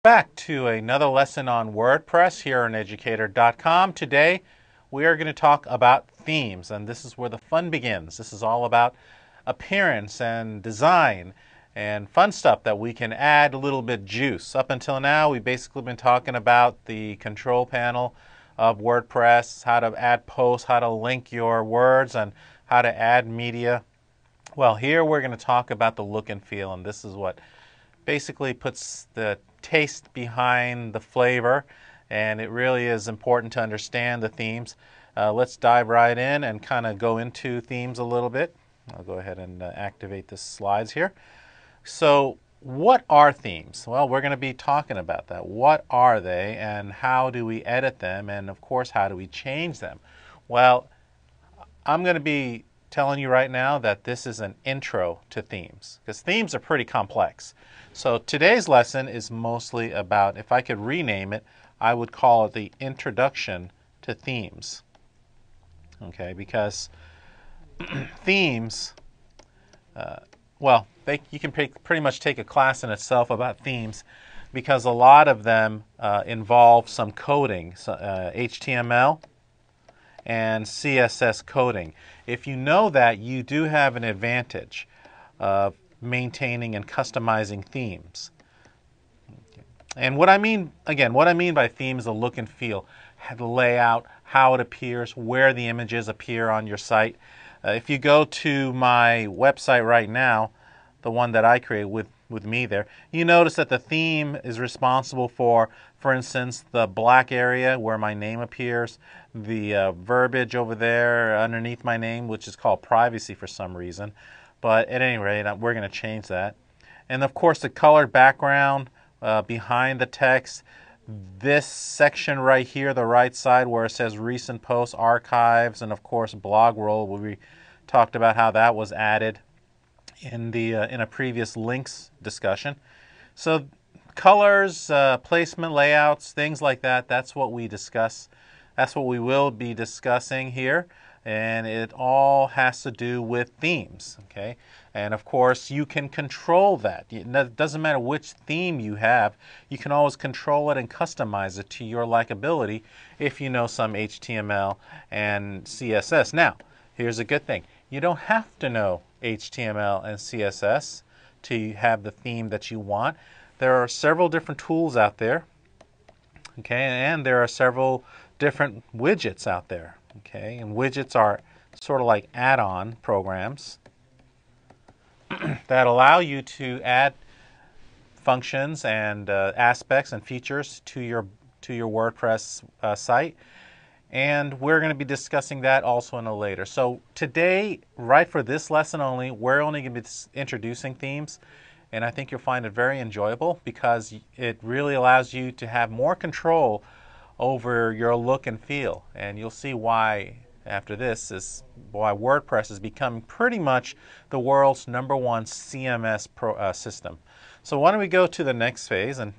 Back to another lesson on WordPress here on Educator.com. Today we are going to talk about themes, and this is where the fun begins. This is all about appearance and design and fun stuff that we can add a little bit juice. Up until now we've basically been talking about the control panel of WordPress, how to add posts, how to link your words, and how to add media. Well, here we're going to talk about the look and feel, and this is what basically puts the taste behind the flavor, and it really is important to understand the themes. Let's dive right in and kind of go into themes a little bit. I'll go ahead and activate the slides here. So what are themes? Well, we're going to be talking about that. What are they, and how do we edit them, and of course how do we change them? Well, I'm going to be telling you right now that this is an intro to themes, because themes are pretty complex. So today's lesson is mostly about, if I could rename it, I would call it the introduction to themes. Okay, because themes, you can pretty much take a class in itself about themes, because a lot of them involve some coding, HTML and CSS coding. If you know that, you do have an advantage of maintaining and customizing themes. And what I mean by theme is the look and feel, the layout, how it appears, where the images appear on your site. If you go to my website right now, the one that I created with me there, you notice that the theme is responsible for instance, the black area where my name appears, the verbiage over there underneath my name, which is called privacy for some reason. But at any rate, we're going to change that. And of course, the colored background behind the text. This section right here, the right side, where it says recent posts, archives, and of course blog roll, where we talked about how that was added in a previous links discussion. So colors, placement, layouts, things like that, that's what we discuss. That's what we will be discussing here, and it all has to do with themes, okay? And of course, you can control that. It doesn't matter which theme you have, you can always control it and customize it to your likability if you know some HTML and CSS. Now, here's a good thing. You don't have to know HTML and CSS to have the theme that you want. There are several different tools out there, okay, and there are several different widgets out there, okay, and widgets are sort of like add-on programs that allow you to add functions and aspects and features to your WordPress site. And we're going to be discussing that also in a later. So today, right for this lesson only, we're only going to be introducing themes. And I think you'll find it very enjoyable, because it really allows you to have more control over your look and feel. And you'll see why after this is why WordPress is becoming pretty much the world's #1 CMS system. So why don't we go to the next phase and